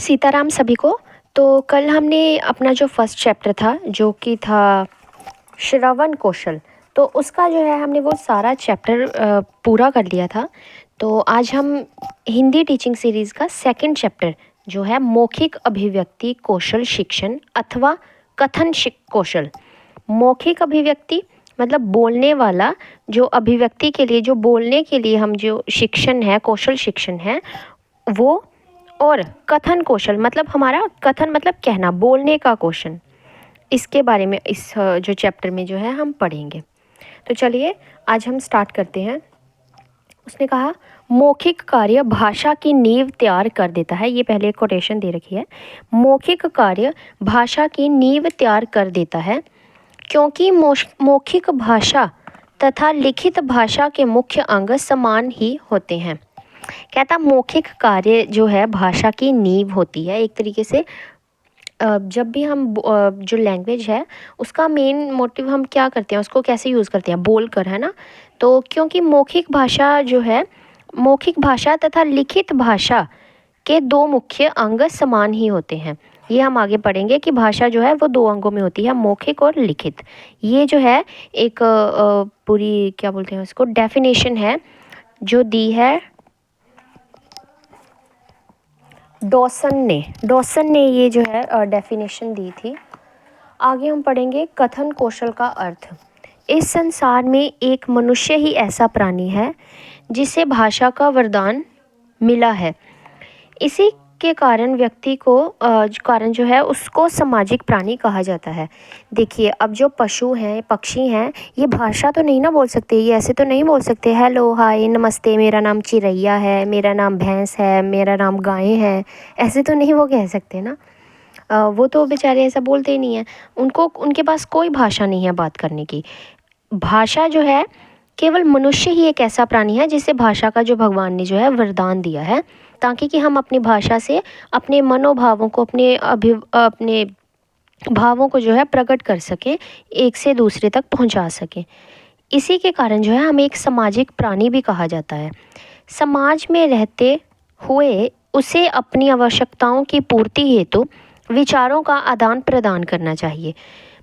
सीताराम सभी को। तो कल हमने अपना जो फर्स्ट चैप्टर था जो कि था श्रवण कौशल, तो उसका जो है हमने वो सारा चैप्टर पूरा कर लिया था। तो आज हम हिंदी टीचिंग सीरीज़ का सेकंड चैप्टर जो है मौखिक अभिव्यक्ति कौशल शिक्षण अथवा कथन कौशल। मौखिक अभिव्यक्ति मतलब बोलने वाला, जो अभिव्यक्ति के लिए, जो बोलने के लिए हम जो शिक्षण है, कौशल शिक्षण है वो। और कथन कौशल मतलब हमारा कथन मतलब कहना, बोलने का कौशल। इसके बारे में इस जो चैप्टर में जो है हम पढ़ेंगे। तो चलिए आज हम स्टार्ट करते हैं। उसने कहा मौखिक कार्य भाषा की नींव तैयार कर देता है। ये पहले एक कोटेशन दे रखी है, मौखिक कार्य भाषा की नींव तैयार कर देता है क्योंकि मौखिक भाषा तथा लिखित भाषा के मुख्य अंग समान ही होते हैं। कहता मौखिक कार्य जो है भाषा की नींव होती है। एक तरीके से जब भी हम जो लैंग्वेज है उसका मेन मोटिव हम क्या करते हैं, उसको कैसे यूज़ करते हैं, बोल कर, है ना। तो क्योंकि मौखिक भाषा जो है, मौखिक भाषा तथा लिखित भाषा के दो मुख्य अंग समान ही होते हैं। ये हम आगे पढ़ेंगे कि भाषा जो है वो दो अंगों में होती है, मौखिक और लिखित। ये जो है एक पूरी क्या बोलते हैं उसको, डेफिनेशन है जो दी है डॉसन ने ये जो है डेफिनेशन दी थी। आगे हम पढ़ेंगे कथन कौशल का अर्थ। इस संसार में एक मनुष्य ही ऐसा प्राणी है जिसे भाषा का वरदान मिला है। इसी के कारण व्यक्ति को कारण जो है उसको सामाजिक प्राणी कहा जाता है। देखिए अब जो पशु हैं, पक्षी हैं, ये भाषा तो नहीं ना बोल सकते, ये ऐसे तो नहीं बोल सकते हेलो हाय नमस्ते मेरा नाम चिड़ैया है, मेरा नाम भैंस है, मेरा नाम गाय है, ऐसे तो नहीं वो कह सकते ना। वो तो बेचारे ऐसा बोलते ही नहीं है, उनको उनके पास कोई भाषा नहीं है बात करने की। भाषा जो है केवल मनुष्य ही एक ऐसा प्राणी है जिसे भाषा का जो भगवान ने जो है वरदान दिया है, ताकि कि हम अपनी भाषा से अपने मनोभावों को, अपने भावों को जो है प्रकट कर सकें, एक से दूसरे तक पहुंचा सकें। इसी के कारण जो है हमें एक सामाजिक प्राणी भी कहा जाता है। समाज में रहते हुए उसे अपनी आवश्यकताओं की पूर्ति हेतु विचारों का आदान प्रदान करना चाहिए।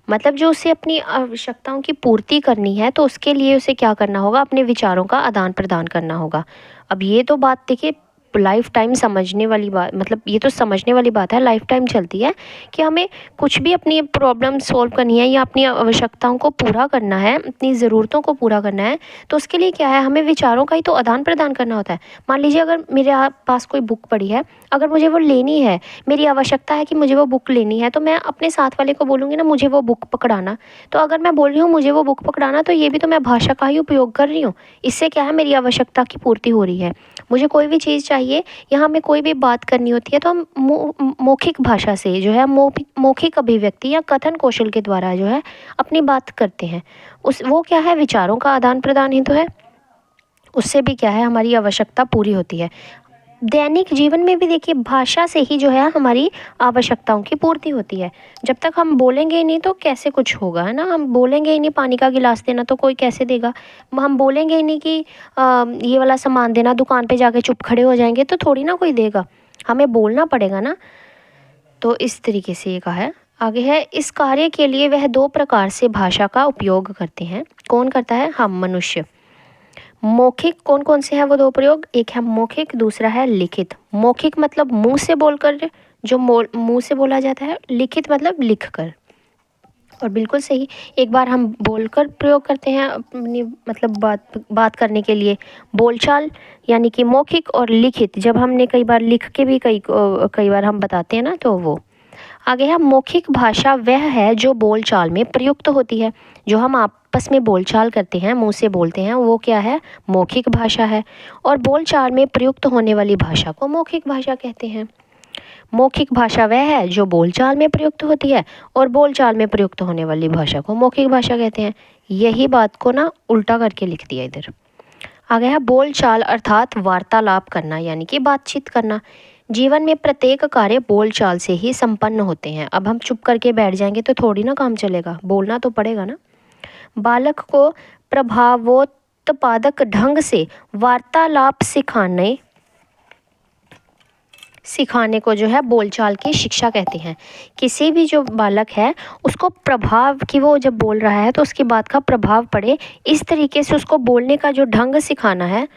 मतलब जो उसे अपनी आवश्यकताओं की पूर्ति करनी है तो उसके लिए उसे क्या करना होगा, अपने विचारों का आदान प्रदान करना होगा। अब ये तो बात देखिए लाइफ टाइम समझने वाली बात, मतलब ये तो समझने वाली बात है, लाइफ टाइम चलती है कि हमें कुछ भी अपनी प्रॉब्लम सॉल्व करनी है या अपनी आवश्यकताओं को पूरा करना है, अपनी ज़रूरतों को पूरा करना है, तो उसके लिए क्या है, हमें विचारों का ही तो आदान प्रदान करना होता है। मान लीजिए अगर मेरे पास कोई बुक पड़ी है, अगर मुझे वो लेनी है, मेरी आवश्यकता है कि मुझे वो बुक लेनी है, तो मैं अपने साथ वाले को बोलूँगी ना मुझे वो बुक पकड़ाना। तो अगर मैं बोल रही हूँ मुझे वो बुक पकड़ाना, तो ये भी तो मैं भाषा का ही उपयोग कर रही हूँ। इससे क्या है, मेरी आवश्यकता की पूर्ति हो रही है। मुझे कोई भी चीज़ चाहिए या हमें कोई भी बात करनी होती है तो हम मौखिक भाषा से जो है मौखिक अभिव्यक्ति या कथन कौशल के द्वारा जो है अपनी बात करते हैं। उस वो क्या है, विचारों का आदान प्रदान ही तो है। उससे भी क्या है, हमारी आवश्यकता पूरी होती है। दैनिक जीवन में भी देखिए भाषा से ही जो है हमारी आवश्यकताओं की पूर्ति होती है। जब तक हम बोलेंगे ही नहीं तो कैसे कुछ होगा, है ना। हम बोलेंगे ही नहीं, पानी का गिलास देना तो कोई कैसे देगा। हम बोलेंगे ही नहीं कि ये वाला सामान देना, दुकान पे जाके चुप खड़े हो जाएंगे तो थोड़ी ना कोई देगा, हमें बोलना पड़ेगा ना। तो इस तरीके से ये कहा है। आगे है, इस कार्य के लिए वह दो प्रकार से भाषा का उपयोग करते हैं। कौन करता है, हम मनुष्य। मौखिक कौन कौन से हैं वो दो प्रयोग, एक है मौखिक, दूसरा है लिखित। मौखिक मतलब मुंह से बोलकर, जो मुंह से बोला जाता है। लिखित मतलब लिख कर। और बिल्कुल सही, एक बार हम बोलकर प्रयोग करते हैं अपनी मतलब बात करने के लिए, बोलचाल, यानी कि मौखिक। और लिखित जब हमने कई बार लिख के भी कई बार हम बताते हैं ना, तो वो। आगे है, मौखिक भाषा वह है जो बोलचाल में प्रयुक्त होती है। जो हम आपस में बोलचाल करते हैं, मुंह से बोलते हैं, वो क्या है, मौखिक भाषा है। और बोलचाल में प्रयुक्त होने वाली भाषा को मौखिक भाषा कहते हैं। मौखिक भाषा वह है जो बोलचाल में प्रयुक्त होती है और बोलचाल में प्रयुक्त होने वाली भाषा को मौखिक भाषा कहते हैं। यही बात को ना उल्टा करके लिख दिया इधर। आगे है, बोलचाल अर्थात वार्तालाप करना, यानी कि बातचीत करना। जीवन में प्रत्येक कार्य बोलचाल से ही संपन्न होते हैं। अब हम चुप करके बैठ जाएंगे तो थोड़ी ना काम चलेगा, बोलना तो पड़ेगा ना। बालक को प्रभावोत्पादक ढंग से वार्तालाप सिखाने सिखाने को जो है बोलचाल की शिक्षा कहते हैं। किसी भी जो बालक है उसको प्रभाव कि वो जब बोल रहा है तो उसकी बात का प्रभाव पड़े, इस तरीके से उसको बोलने का जो ढंग सिखाना है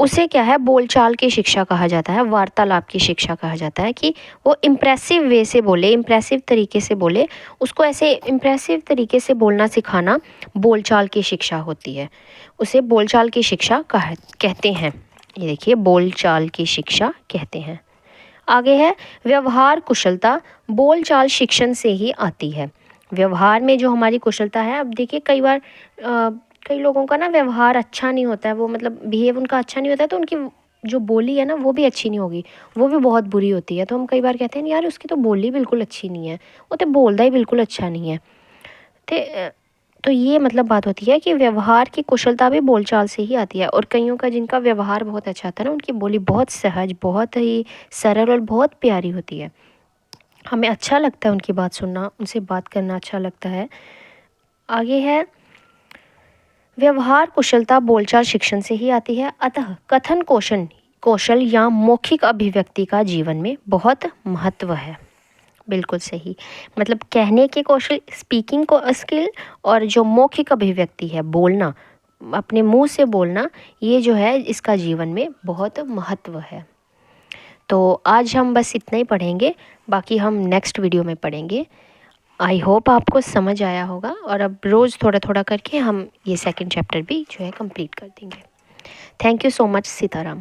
उसे क्या है बोलचाल की शिक्षा कहा जाता है, वार्तालाप की शिक्षा कहा जाता है। कि वो इम्प्रेसिव वे से बोले, इम्प्रेसिव तरीके से बोले, उसको ऐसे इम्प्रेसिव तरीके से बोलना सिखाना बोलचाल की शिक्षा होती है, उसे बोलचाल की शिक्षा कहते हैं। ये देखिए बोलचाल की शिक्षा कहते हैं। आगे है व्यवहार कुशलता बोलचाल शिक्षण से ही आती है। व्यवहार में जो हमारी कुशलता है, अब देखिए कई बार कई लोगों का ना व्यवहार अच्छा नहीं होता है, वो मतलब बिहेव उनका अच्छा नहीं होता है, तो उनकी जो बोली है ना वो भी अच्छी नहीं होगी, वो भी बहुत बुरी होती है। तो हम कई बार कहते हैं यार उसकी तो बोली बिल्कुल अच्छी नहीं है, वो तो बोलता ही बिल्कुल अच्छा नहीं है। तो ये मतलब बात होती है कि व्यवहार की कुशलता भी बोलचाल से ही आती है। और कईयों का जिनका व्यवहार बहुत अच्छा था ना, उनकी बोली बहुत सहज, बहुत ही सरल और बहुत प्यारी होती है। हमें अच्छा लगता है उनकी बात सुनना, उनसे बात करना अच्छा लगता है। आगे है व्यवहार कुशलता बोलचाल शिक्षण से ही आती है, अतः कथन कौशल या मौखिक अभिव्यक्ति का जीवन में बहुत महत्व है। बिल्कुल सही, मतलब कहने के कौशल, स्पीकिंग को स्किल, और जो मौखिक अभिव्यक्ति है बोलना, अपने मुंह से बोलना, ये जो है इसका जीवन में बहुत महत्व है। तो आज हम बस इतना ही पढ़ेंगे, बाकी हम नेक्स्ट वीडियो में पढ़ेंगे। आई होप आपको समझ आया होगा, और अब रोज़ थोड़ा थोड़ा करके हम ये सेकंड चैप्टर भी जो है कंप्लीट कर देंगे। Thank you so much. Sitaram.